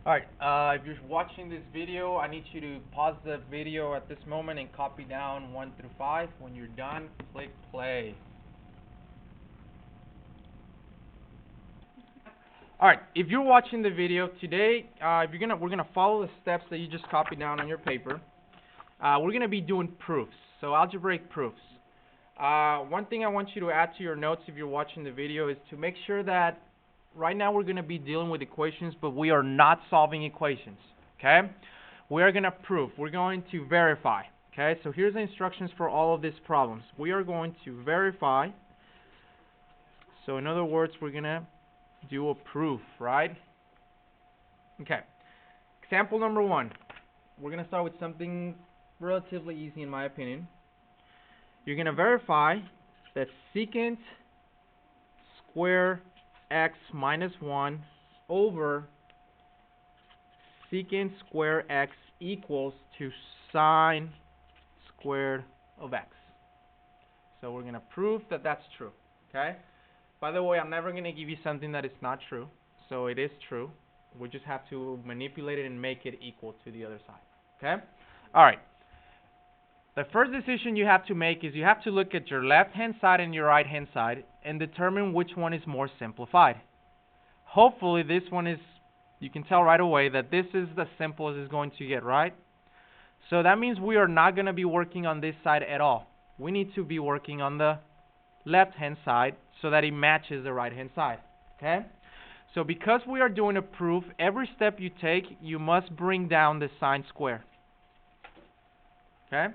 Alright, if you're watching this video, I need you to pause the video at this moment and copy down 1 through 5. When you're done, click play. Alright, if you're watching the video today, we're gonna follow the steps that you just copied down on your paper. We're gonna be doing proofs, so algebraic proofs. One thing I want you to add to your notes if you're watching the video is to make sure that right now we're going to be dealing with equations, but we are not solving equations, okay? We are going to prove. We're going to verify, okay? So here's the instructions for all of these problems. We are going to verify. So in other words, we're going to do a proof, right? Okay. Example number 1. We're going to start with something relatively easy in my opinion. You're going to verify that secant square x minus 1 over secant square x equals to sine squared of x. So we're going to prove that that's true, okay? By the way, I'm never going to give you something that is not true, so it is true. We just have to manipulate it and make it equal to the other side, okay? All right. The first decision you have to make is you have to look at your left-hand side and your right-hand side and determine which one is more simplified. Hopefully this one is, you can tell right away that this is the simplest it's going to get, right? So that means we are not going to be working on this side at all. We need to be working on the left-hand side so that it matches the right-hand side, okay? So because we are doing a proof, every step you take, you must bring down the sine square, okay?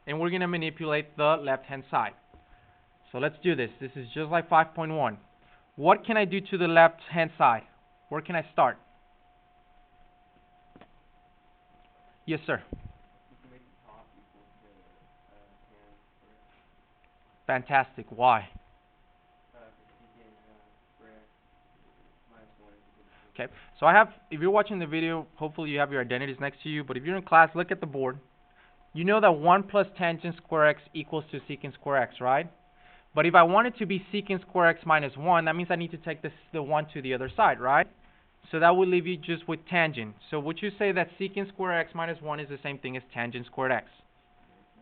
And we're going to manipulate the left-hand side. So let's do this. This is just like 5.1. What can I do to the left-hand side? Where can I start? Yes, sir. Fantastic. Why? Okay. So I have, if you're watching the video, hopefully you have your identities next to you. But if you're in class, look at the board. You know that 1 plus tangent square x equals to secant square x, right? But if I want it to be secant square x minus 1, that means I need to take the 1 to the other side, right? So that will leave you just with tangent. So would you say that secant square x minus 1 is the same thing as tangent squared x?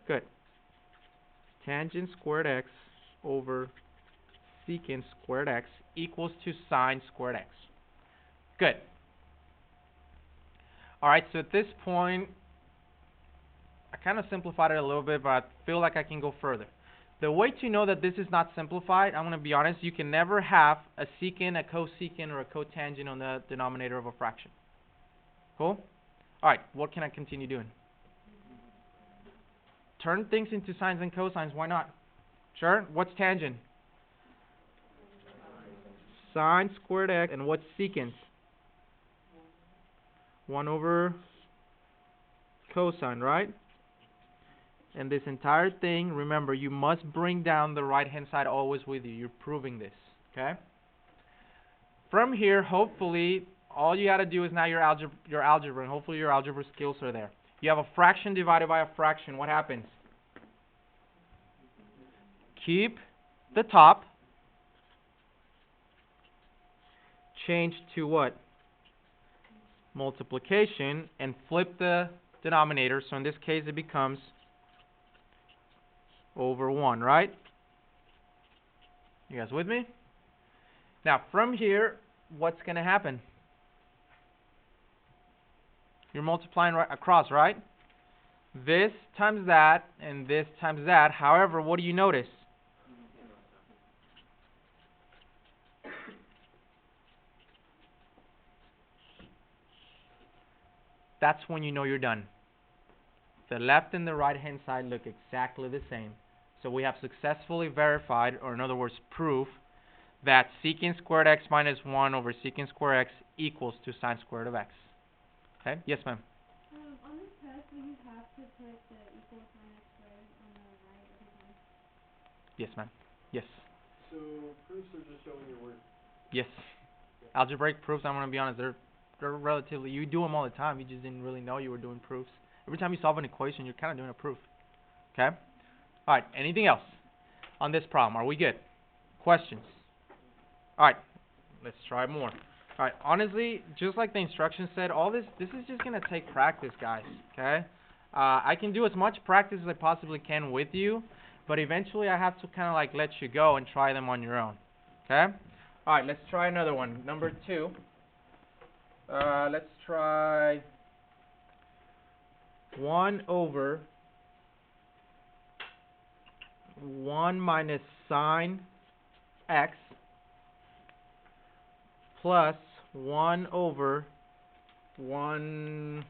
Good. Tangent squared x over secant squared x equals to sine squared x. Good. Alright, so at this point, I kind of simplified it a little bit, but I feel like I can go further. The way to know that this is not simplified, I'm going to be honest, you can never have a secant, a cosecant, or a cotangent on the denominator of a fraction. Cool? Alright, what can I continue doing? Turn things into sines and cosines, why not? Sure, what's tangent? Sine squared x, and what's secant? 1 over cosine, right? And this entire thing, remember, you must bring down the right-hand side always with you. You're proving this, okay? From here, hopefully, all you got to do is now your algebra, and hopefully your algebra skills are there. You have a fraction divided by a fraction. What happens? Keep the top. Change to what? Multiplication, and flip the denominator. So in this case, it becomes over 1, right? You guys with me? Now, from here, what's going to happen? You're multiplying right across, right? This times that, and this times that. However, what do you notice? That's when you know you're done. The left and the right-hand side look exactly the same. So we have successfully verified, or in other words, proof, that secant squared x minus 1 over secant squared x equals to sine squared of x. Okay? Yes, ma'am? On this test, do you have to put the equal sign of squared on the right every time? Yes, ma'am. Yes. So proofs are just showing your work. Yes. Algebraic proofs, I'm going to be honest, they're relatively, you do them all the time. You just didn't really know you were doing proofs. Every time you solve an equation, you're kind of doing a proof. Okay? All right, anything else on this problem? Are we good? Questions? All right, let's try more. Alright, honestly, just like the instructions said, all this is just gonna take practice, guys, okay? I can do as much practice as I possibly can with you, but eventually I have to kind of like let you go and try them on your own, okay? Alright, let's try another one. Number 2. Let's try 1 over 1 minus sine x plus 1 over 1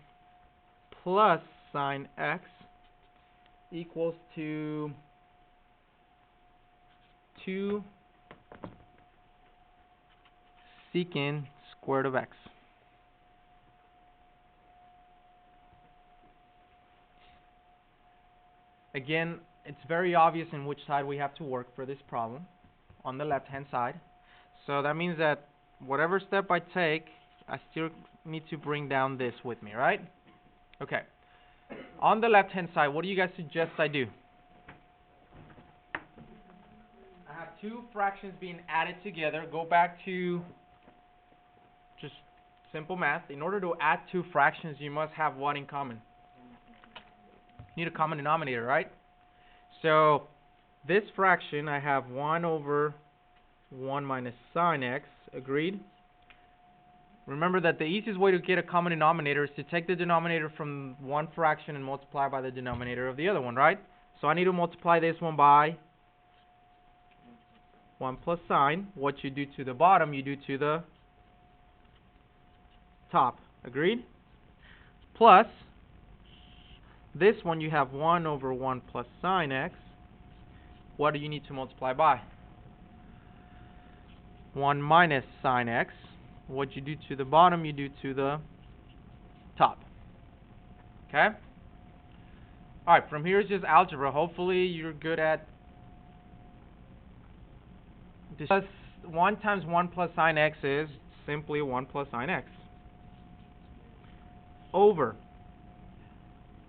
plus sine x equals to 2 secant squared of x. Again, it's very obvious in which side we have to work for this problem, on the left-hand side. So that means that whatever step I take, I still need to bring down this with me, right? Okay. On the left-hand side, what do you guys suggest I do? I have two fractions being added together. Go back to just simple math. In order to add two fractions, you must have what in common? You need a common denominator, right? So this fraction, I have 1 over 1 minus sine x, agreed? Remember that the easiest way to get a common denominator is to take the denominator from one fraction and multiply by the denominator of the other one, right? So I need to multiply this one by 1 plus sine. What you do to the bottom, you do to the top, agreed? Plus, this one you have 1 over 1 plus sine x. What do you need to multiply by? 1 minus sine x. What you do to the bottom, you do to the top. Okay? Alright, from here is just algebra. Hopefully you're good at this. 1 times 1 plus sine x is simply 1 plus sine x. Over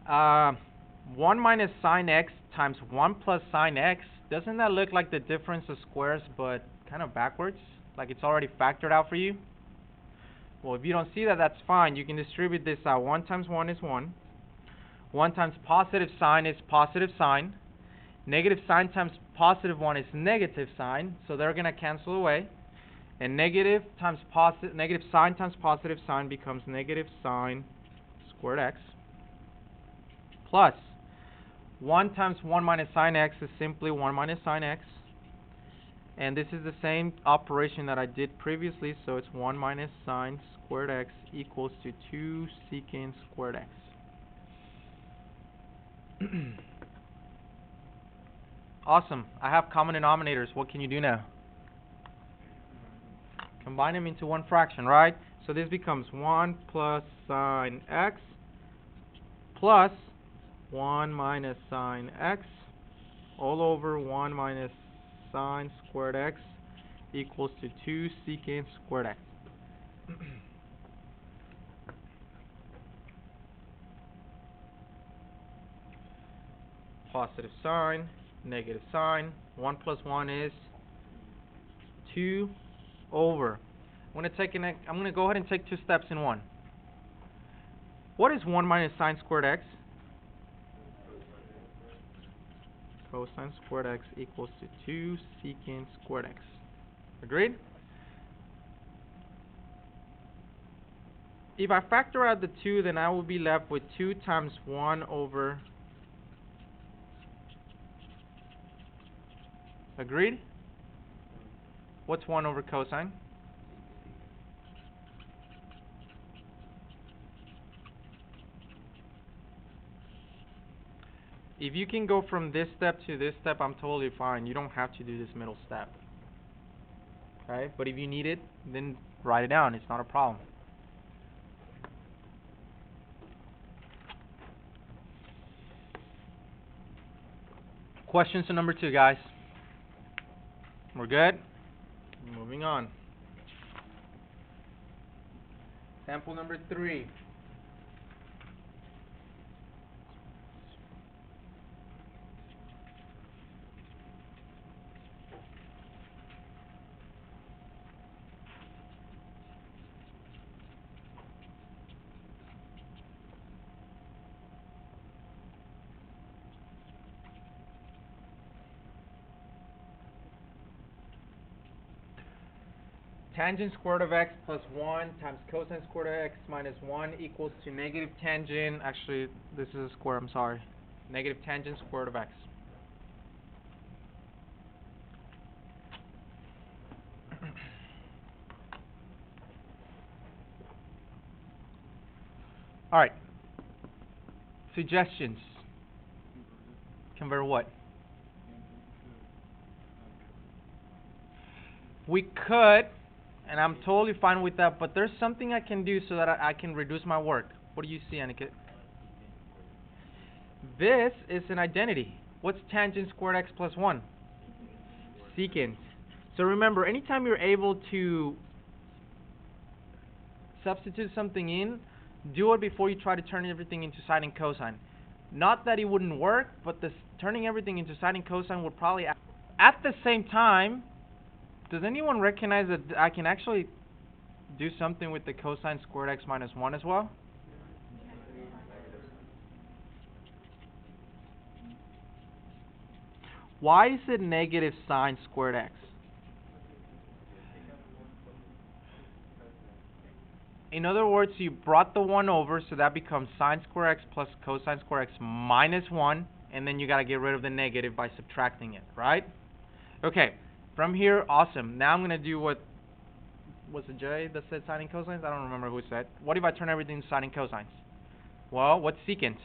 1 minus sine x times 1 plus sine x. Doesn't that look like the difference of squares but kind of backwards? Like it's already factored out for you? Well, if you don't see that, that's fine. You can distribute this out. 1 times 1 is 1. 1 times positive sine is positive sine. Negative sine times positive 1 is negative sine. So they're going to cancel away. And negative sine times positive sine becomes negative sine squared x. Plus 1 times 1 minus sine x is simply 1 minus sine x. And this is the same operation that I did previously, so it's 1 minus sine squared x equals to 2 secant squared x. Awesome. I have common denominators. What can you do now? Combine them into one fraction, right? So this becomes 1 plus sine x plus 1 minus sine x all over 1 minus sine squared x equals to 2 secant squared x. Positive sine, negative sine. 1 plus 1 is 2 over. I'm going to go ahead and take 2 steps in one. What is 1 minus sine squared x? Cosine squared x equals to 2 secant squared x. Agreed? If I factor out the 2, then I will be left with 2 times 1 over. Agreed? What's 1 over cosine? If you can go from this step to this step, I'm totally fine. You don't have to do this middle step. Okay? But if you need it, then write it down. It's not a problem. Questions to number 2, guys. We're good? Moving on. Sample number 3. tangent squared of x plus 1 times cosine squared of x minus 1 equals to negative tangent, actually this is a square, I'm sorry, negative tangent squared of x. Alright, suggestions. Convert what? We could, and I'm totally fine with that, but there's something I can do so that I can reduce my work. What do you see, Aniket? This is an identity. What's tangent squared x plus 1? Secant. So remember, anytime you're able to substitute something in, do it before you try to turn everything into sine and cosine. Not that it wouldn't work, but turning everything into sine and cosine would probably... At the same time, does anyone recognize that I can actually do something with the cosine squared x minus 1 as well? Why is it negative sine squared x? In other words, you brought the 1 over, so that becomes sine squared x plus cosine squared x minus 1, and then you got to get rid of the negative by subtracting it, right? Okay, from here, awesome. Now I'm going to do what was it Jay that said sine and cosines? I don't remember who said. What if I turn everything into sine and cosines? Well, what's secant?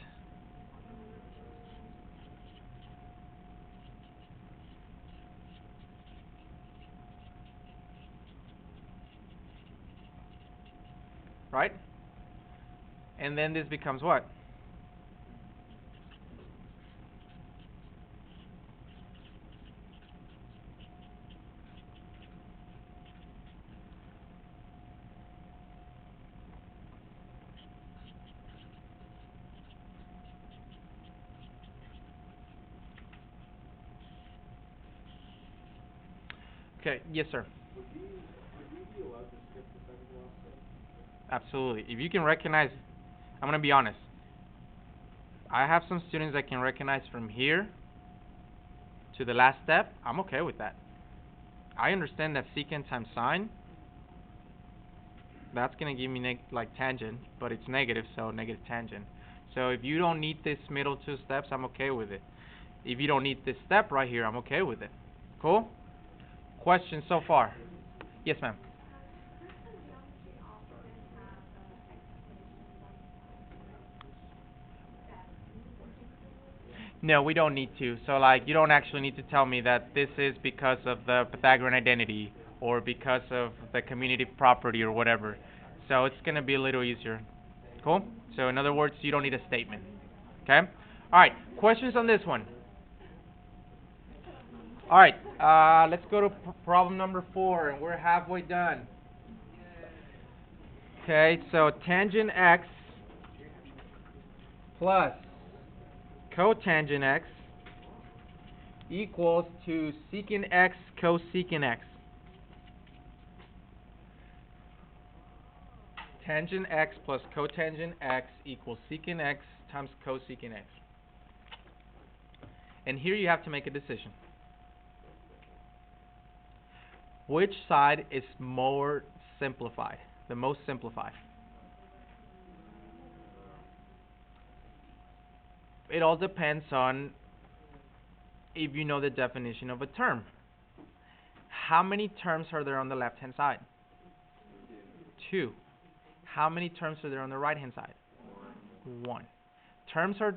Right? And then this becomes what? Okay, yes sir. Would we be allowed to skip the second to last step? Absolutely. If you can recognize, I'm going to be honest. I have some students that can recognize from here to the last step. I'm okay with that. I understand that secant times sine, that's going to give me like tangent, but it's negative, so negative tangent. So if you don't need this middle two steps, I'm okay with it. If you don't need this step right here, I'm okay with it. Cool? Questions so far? Yes, ma'am. No, we don't need to. So like, you don't actually need to tell me that this is because of the Pythagorean identity or because of the community property or whatever. So it's going to be a little easier. Cool? So in other words, you don't need a statement. Okay? All right. Questions on this one? All right. Let's go to problem number 4, and we're halfway done. Okay, so tangent x plus cotangent x equals to secant x cosecant x. Tangent x plus cotangent x equals secant x times cosecant x. And here you have to make a decision. Which side is more simplified? The most simplified? It all depends on if you know the definition of a term. How many terms are there on the left-hand side? 2. How many terms are there on the right-hand side? 1. Terms are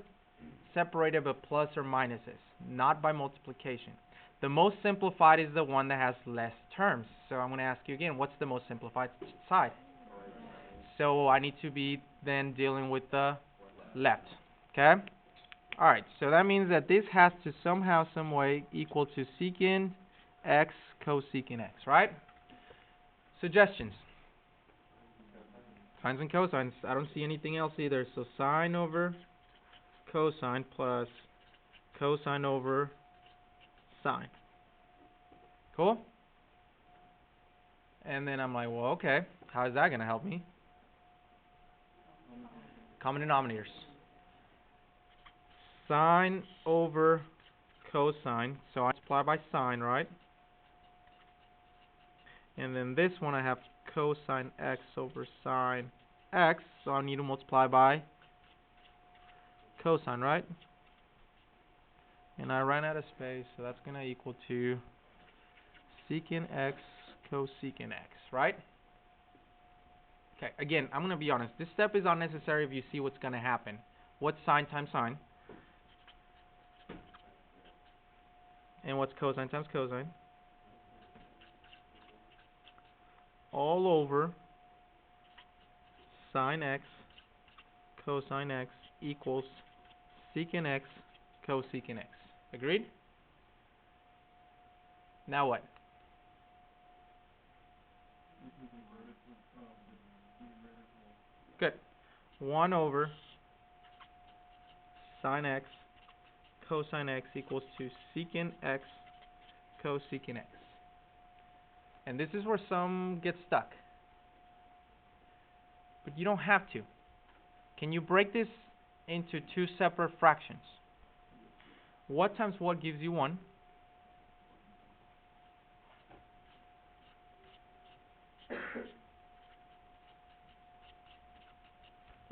separated by plus or minuses, not by multiplication. The most simplified is the one that has less terms. So I'm going to ask you again, what's the most simplified side? So I need to be then dealing with the left. Okay? Alright, so that means that this has to somehow, some way equal to secant x cosecant x, right? Suggestions. Sines and cosines. I don't see anything else either. So sine over cosine plus cosine over sine. Cool? And then I'm like, well, okay. How is that going to help me? Common denominators. Sine over cosine. So I multiply by sine, right? And then this one I have cosine x over sine x, so I need to multiply by cosine, right? And I ran out of space, so that's going to equal to secant x cosecant x, right? Okay, again, I'm going to be honest. This step is unnecessary if you see what's going to happen. What's sine times sine? And what's cosine times cosine? All over sine x cosine x equals secant x cosecant x. Agreed? Now what? Good. 1 over sine x cosine x equals to secant x cosecant x. And this is where some get stuck. But you don't have to. Can you break this into two separate fractions? What times what gives you 1?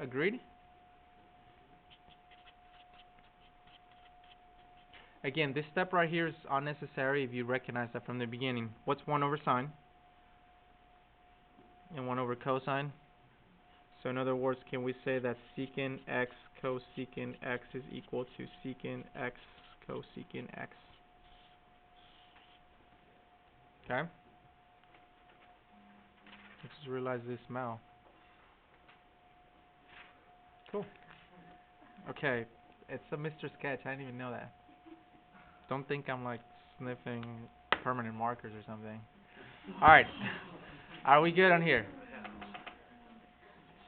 Agreed? Again, this step right here is unnecessary if you recognize that from the beginning. What's 1 over sine? And 1 over cosine? So in other words, can we say that secant x cosecant x is equal to secant x cosecant x? Okay? I just realized this now. Cool. Okay, it's a Mr. Sketch. I didn't even know that. Don't think I'm like sniffing permanent markers or something. Alright. Are we good on here?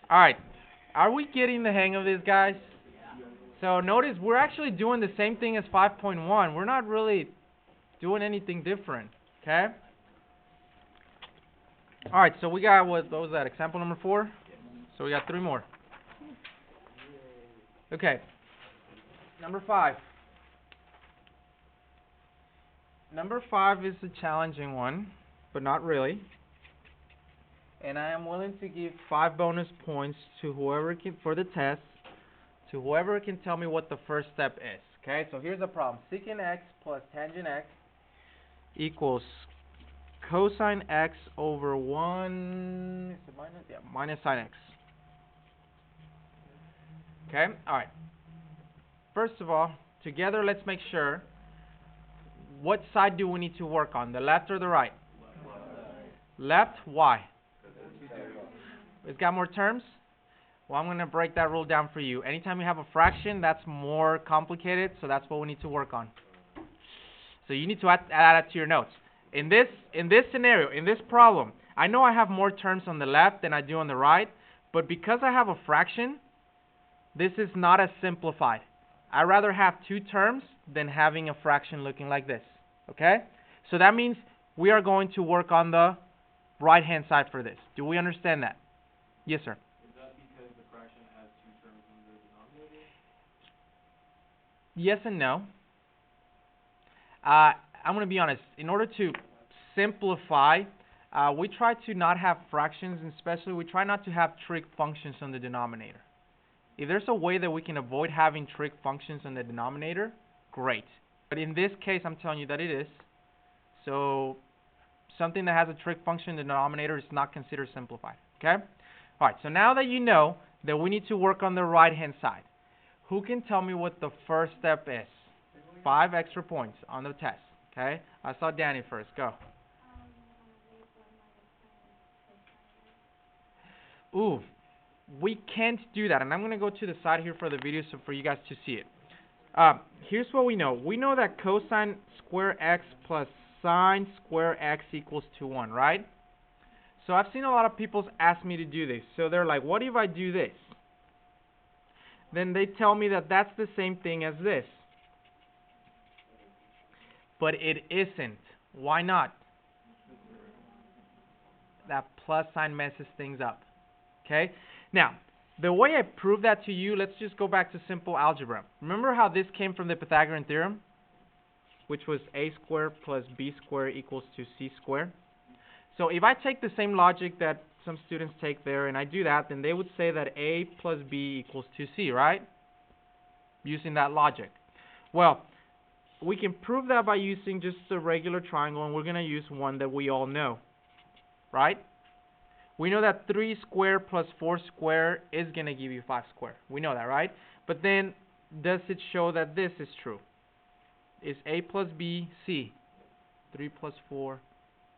Alright. Are we getting the hang of this, guys? So notice we're actually doing the same thing as 5.1. We're not really doing anything different. Okay? Alright, so we got, what was that, example number 4? So we got 3 more. Okay. Number 5. Number 5 is a challenging one, but not really. And I am willing to give 5 bonus points to whoever can, for the test, to whoever can tell me what the first step is. Okay, so here's the problem. Secant x plus tangent x equals cosine x over 1, is it minus? Yeah, minus sine x. Okay, alright. First of all, together let's make sure, what side do we need to work on, the left or the right? Left, why? It's got more terms? Well, I'm going to break that rule down for you. Anytime you have a fraction, that's more complicated, so that's what we need to work on. So you need to add that to your notes. In this scenario, in this problem, I know I have more terms on the left than I do on the right, but because I have a fraction, this is not as simplified. I'd rather have 2 terms than having a fraction looking like this. Okay? So that means we are going to work on the right-hand side for this. Do we understand that? Yes, sir. Is that because the fraction has 2 terms in the denominator? Yes and no. I'm going to be honest. In order to simplify, we try to not have fractions, and especially we try not to have trig functions on the denominator. If there's a way that we can avoid having trig functions on the denominator, great. But in this case, I'm telling you that it is. So something that has a trig function in the denominator is not considered simplified. Okay? Alright, so now that you know that we need to work on the right-hand side, who can tell me what the first step is? 5 extra points on the test. Okay? I saw Danny first. Go. Ooh. We can't do that, and I'm going to go to the side here for the video so for you guys to see it. Here's what we know. We know that cosine square x plus sine square x equals to 1, right? So I've seen a lot of people ask me to do this. So they're like, what if I do this? Then they tell me that that's the same thing as this. But it isn't. Why not? That plus sign messes things up. Okay? Now, the way I prove that to you, let's just go back to simple algebra. Remember how this came from the Pythagorean theorem? Which was a squared plus b squared equals to c squared. So if I take the same logic that some students take there and I do that, then they would say that A plus B equals to C, right? Using that logic. Well, we can prove that by using just a regular triangle, and we're going to use one that we all know, right? We know that 3 squared plus 4 squared is going to give you 5 squared. We know that, right? But then, does it show that this is true? Is A plus B C? 3 plus 4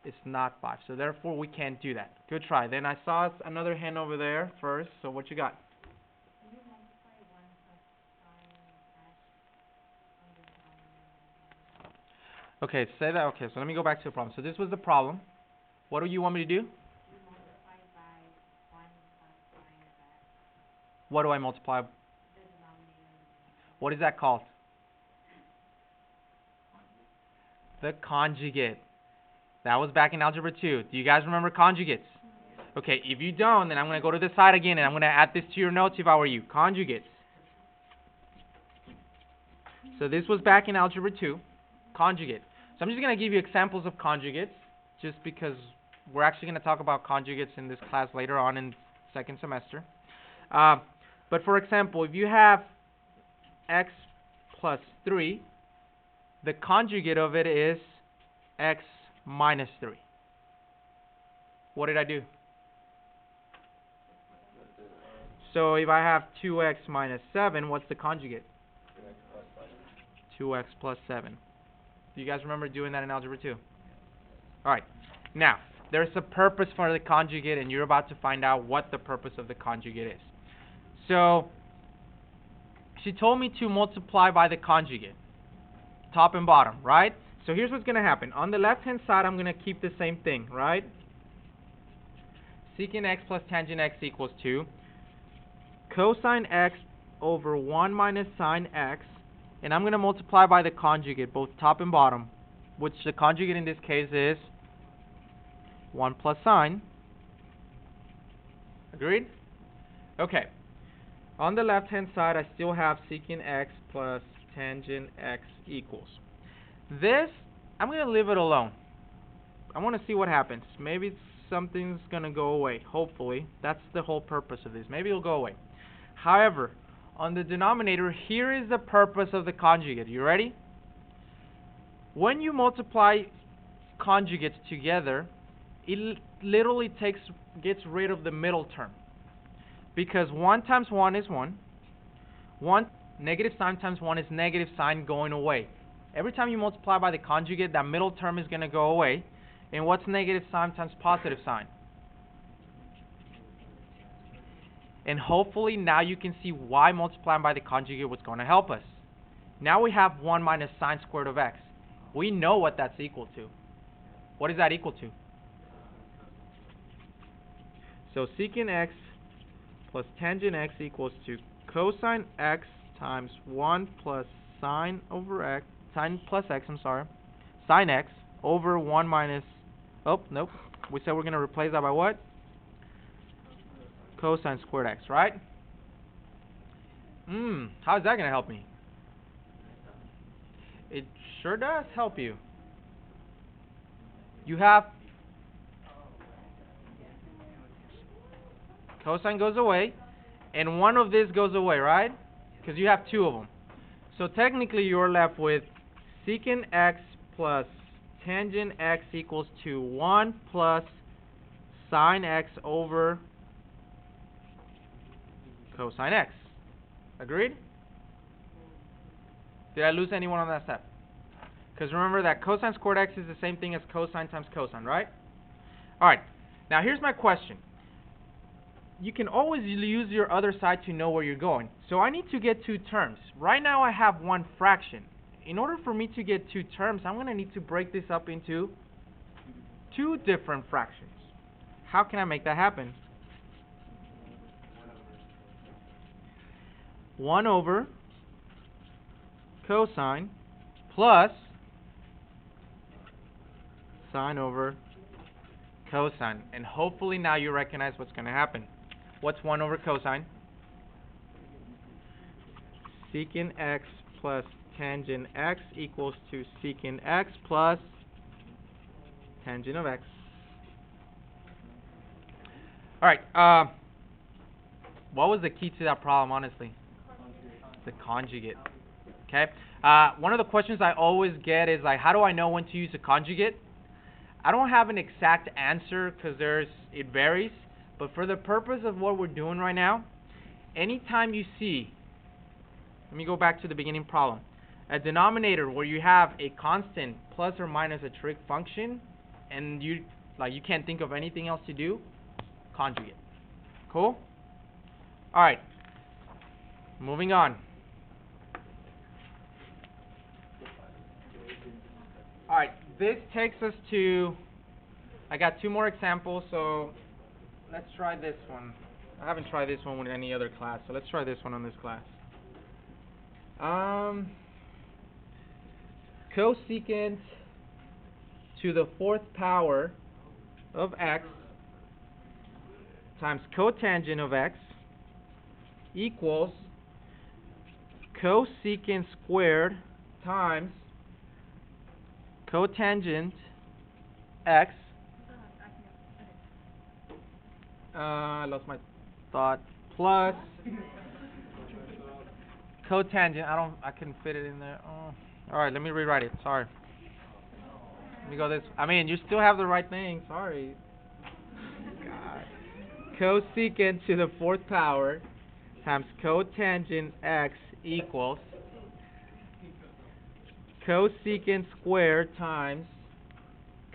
is not 5. So therefore, we can't do that. Good try. Then I saw another hand over there first. So what you got? Okay, say that. Okay, so let me go back to the problem. So this was the problem. What do you want me to do? What do I multiply? What is that called? The conjugate. That was back in Algebra 2. Do you guys remember conjugates? Okay, if you don't, then I'm going to go to the side again, and I'm going to add this to your notes if I were you. Conjugates. So this was back in Algebra 2. Conjugate. So I'm just going to give you examples of conjugates, just because we're actually going to talk about conjugates in this class later on in second semester. But for example, if you have x plus 3, the conjugate of it is x minus 3. What did I do? So if I have 2x minus 7, what's the conjugate? 2x plus 7. Do you guys remember doing that in Algebra 2? Alright. Now, there's a purpose for the conjugate, and you're about to find out what the purpose of the conjugate is. So, she told me to multiply by the conjugate. Top and bottom, right? So here's what's going to happen. On the left-hand side, I'm going to keep the same thing, right? Secant x plus tangent x equals 2 cosine x over 1 minus sine x. And I'm going to multiply by the conjugate, both top and bottom, which the conjugate in this case is 1 plus sine. Agreed? Okay. On the left-hand side, I still have secant x plus tangent x equals. This, I'm going to leave it alone. I want to see what happens. Maybe something's going to go away, hopefully. That's the whole purpose of this. Maybe it'll go away. However, on the denominator, here is the purpose of the conjugate. You ready? When you multiply conjugates together, it literally gets rid of the middle term. Because 1 times 1 is 1. Negative sign times 1 is negative sign going away. Every time you multiply by the conjugate, that middle term is going to go away. And what's negative sign times positive sign? And hopefully now you can see why multiplying by the conjugate was going to help us. Now we have 1 minus sine squared of x. We know what that's equal to. What is that equal to? So secant x plus tangent x equals to cosine x times 1 plus sine over x, sine plus x, sine x over 1 minus, oh, nope. We said we're going to replace that by what? Cosine squared x, right? How's that going to help me? It sure does help you. You have cosine goes away, and one of this goes away, right? Because you have two of them. So technically you're left with secant x plus tangent x equals to 1 plus sine x over cosine x. Agreed? Did I lose anyone on that step? Because remember that cosine squared x is the same thing as cosine times cosine, right? Alright, now here's my question. You can always use your other side to know where you're going. So I need to get two terms. Right now I have one fraction. In order for me to get two terms, I'm going to need to break this up into two different fractions. How can I make that happen? 1 over cosine plus sine over cosine. And hopefully now you recognize what's going to happen. What's 1 over cosine? Secant x plus tangent x equals to secant x plus tangent of x. Alright, what was the key to that problem, honestly? The conjugate. Okay. One of the questions I always get is like, how do I know when to use a conjugate? I don't have an exact answer because it varies. But for the purpose of what we're doing right now, anytime you see, let me go back to the beginning problem, a denominator where you have a constant plus or minus a trig function, and you can't think of anything else to do, conjugate. Cool? All right. Moving on. All right. This takes us to, I got two more examples, so let's try this one. I haven't tried this one with any other class, so let's try this one on this class. Cosecant to the fourth power of x times cotangent of x equals cosecant squared times cotangent x. I lost my thought. Plus cotangent. I couldn't fit it in there. Oh. All right, let me rewrite it. Sorry. Let me go this. I mean, you still have the right thing. Sorry. God. Cosecant to the fourth power times cotangent x equals cosecant squared times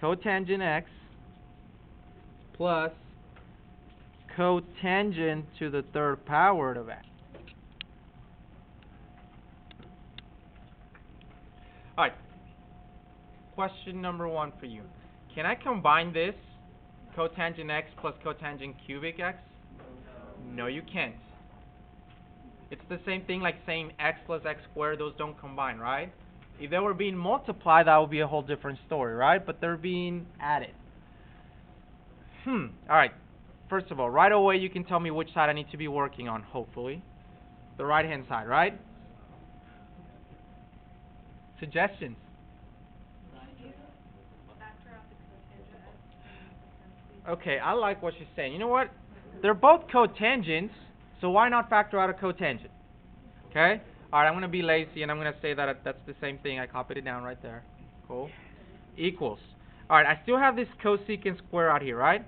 cotangent x plus cotangent to the third power of x. Alright. Question number one for you. Can I combine this cotangent x plus cotangent cubic x? No, you can't. It's the same thing like saying x plus x squared. Those don't combine, right? If they were being multiplied, that would be a whole different story, right? But they're being added. Alright. First of all, right away you can tell me which side I need to be working on, hopefully. The right-hand side, right? Suggestions? Okay, I like what she's saying. You know what? They're both cotangents, so why not factor out a cotangent? Okay? Alright, I'm going to be lazy and I'm going to say that that's the same thing. I copied it down right there. Cool. Equals. Alright, I still have this cosecant square out here, right?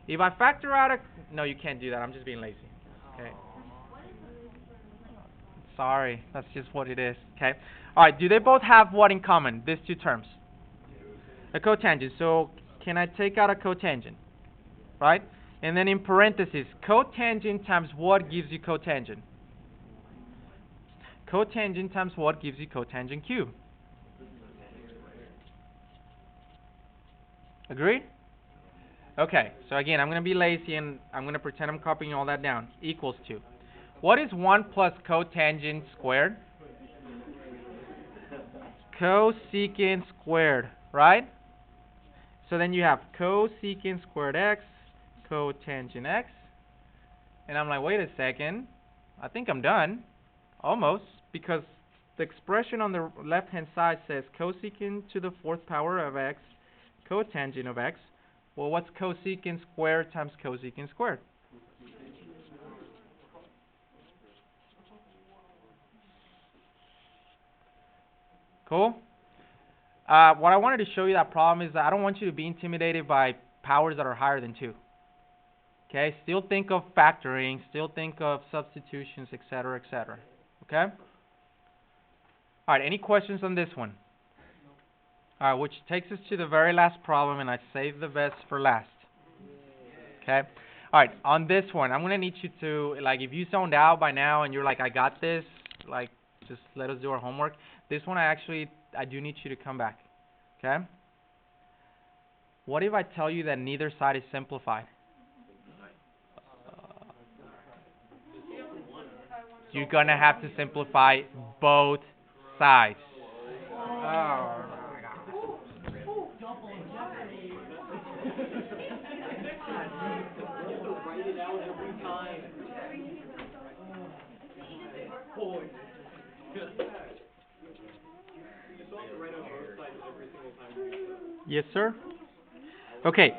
If I factor out a... No, you can't do that. I'm just being lazy. Okay. Sorry. That's just what it is. Okay. Alright, do they both have what in common? These two terms. A cotangent. So, can I take out a cotangent? Right? And then in parentheses, cotangent times what gives you cotangent? Cotangent times what gives you cotangent cube? Agreed? Okay, so again, I'm going to be lazy and I'm going to pretend I'm copying all that down. Equals to. What is 1 plus cotangent squared? Cosecant squared, right? So then you have cosecant squared x, cotangent x. And I'm like, wait a second. I think I'm done. Almost. Because the expression on the left-hand side says cosecant to the fourth power of x, cotangent of x. Well, what's cosecant squared times cosecant squared? Cool? What I wanted to show you that problem is that I don't want you to be intimidated by powers that are higher than 2. Okay? Still think of factoring. Still think of substitutions, etc., etc. Okay? Alright, any questions on this one? Alright, which takes us to the very last problem, and I saved the best for last. Okay? Alright, on this one, I'm going to need you to, like, if you zoned out by now and you're like, I got this, like, just let us do our homework. This one, I do need you to come back. Okay? What if I tell you that neither side is simplified? You're going to have to simplify both sides. Oh. Yes, sir? Okay.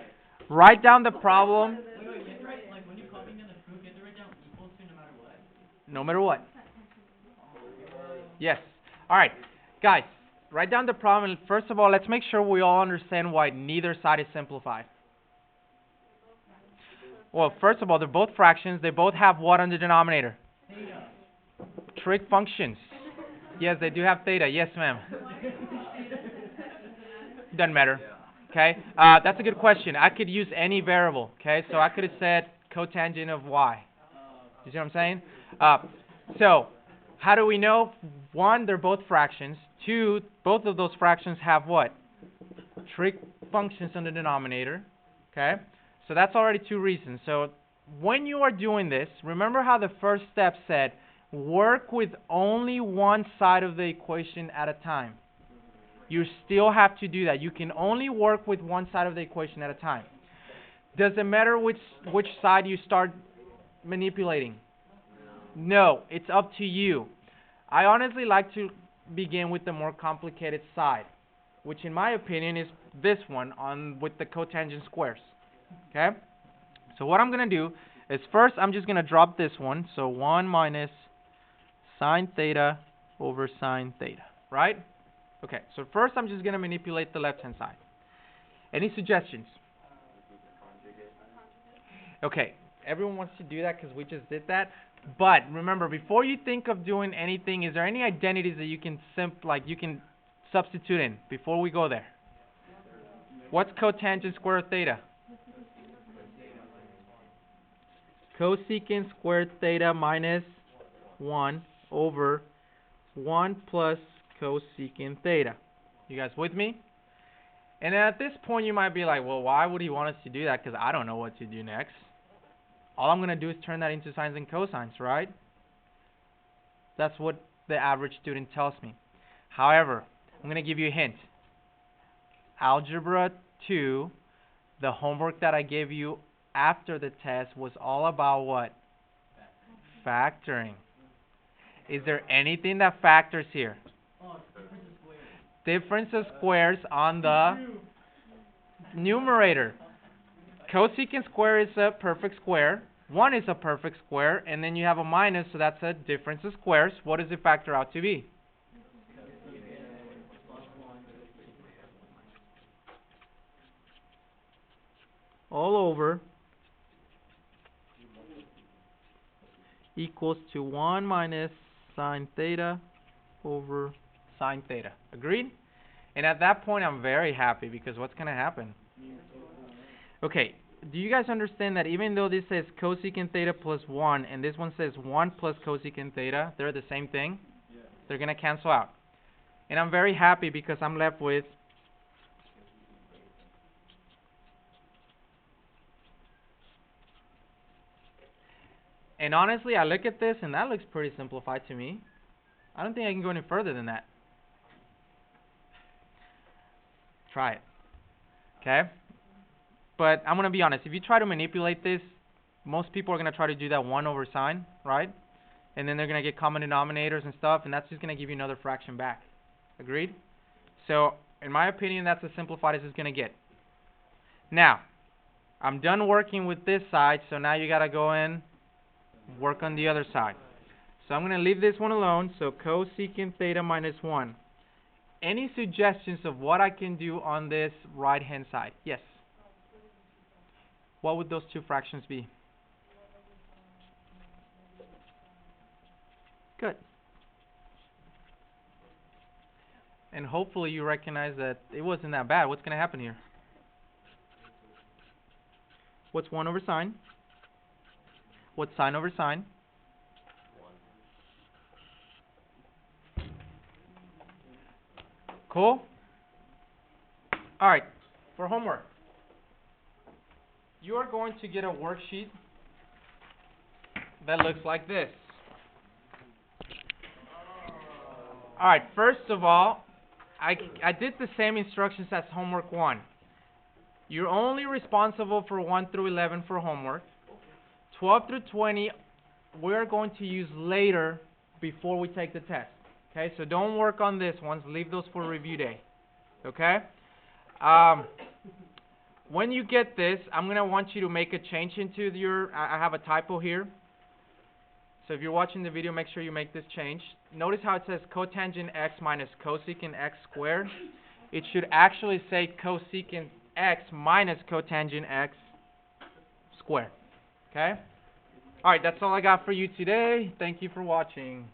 Write down the problem. No matter what. Yes. All right, guys, write down the problem. And first of all, let's make sure we all understand why neither side is simplified. Well, first of all, they're both fractions. They both have what on the denominator? Trig functions. Yes, they do have theta. Yes, ma'am. Doesn't matter. Okay, that's a good question. I could use any variable. Okay, so I could have said cotangent of y. You see what I'm saying? So, how do we know? One, they're both fractions. Two, both of those fractions have what? Trig functions on the denominator. Okay, so that's already two reasons. So, when you are doing this, remember how the first step said, work with only one side of the equation at a time. You still have to do that. You can only work with one side of the equation at a time. Does it matter which side you start manipulating? No, it's up to you. I honestly like to begin with the more complicated side, which in my opinion is this one with the cotangent squares. Okay? So what I'm going to do is first I'm just going to drop this one. So 1 minus sine theta over sine theta, right? Okay, so first I'm just going to manipulate the left-hand side. Any suggestions? Okay, everyone wants to do that because we just did that. But remember, before you think of doing anything, is there any identities that you can substitute in before we go there? What's cotangent square of theta? Cosecant squared theta minus 1 over 1 plus cosecant theta. You guys with me? And at this point you might be like, well, why would he want us to do that? Because I don't know what to do next. All I'm going to do is turn that into sines and cosines, right? That's what the average student tells me. However, I'm going to give you a hint. Algebra 2, the homework that I gave you after the test was all about what? Factoring. Is there anything that factors here? Difference of squares on the numerator. Cosecant square is a perfect square. 1 is a perfect square. And then you have a minus, so that's a difference of squares. What does it factor out to be? All over equals to 1 minus sine theta over sine theta. Agreed? And at that point, I'm very happy because what's going to happen? Okay, do you guys understand that even though this says cosecant theta plus 1 and this one says 1 plus cosecant theta, they're the same thing? Yeah. They're going to cancel out. And I'm very happy because I'm left with and honestly, I look at this and that looks pretty simplified to me. I don't think I can go any further than that. Try it. Okay? But I'm going to be honest. If you try to manipulate this, most people are going to try to do that 1 over sine, right? And then they're going to get common denominators and stuff, and that's just going to give you another fraction back. Agreed? So, in my opinion, that's as simplified as it's going to get. Now, I'm done working with this side, so now you got to go in, work on the other side. So I'm going to leave this one alone. So cosecant theta minus 1. Any suggestions of what I can do on this right-hand side? Yes. What would those two fractions be? Good. And hopefully you recognize that it wasn't that bad. What's going to happen here? What's 1 over sine? What's sine over sine? Cool? Alright, for homework, you are going to get a worksheet that looks like this. Alright, first of all, I did the same instructions as homework 1. You're only responsible for 1 through 11 for homework. 12 through 20, we're going to use later before we take the test. Okay, so don't work on this ones. Leave those for review day. Okay? When you get this, I'm going to want you to make a change into your, I have a typo here. So if you're watching the video, make sure you make this change. Notice how it says cotangent x minus cosecant x squared. It should actually say cosecant x minus cotangent x squared. Okay? Alright, that's all I got for you today. Thank you for watching.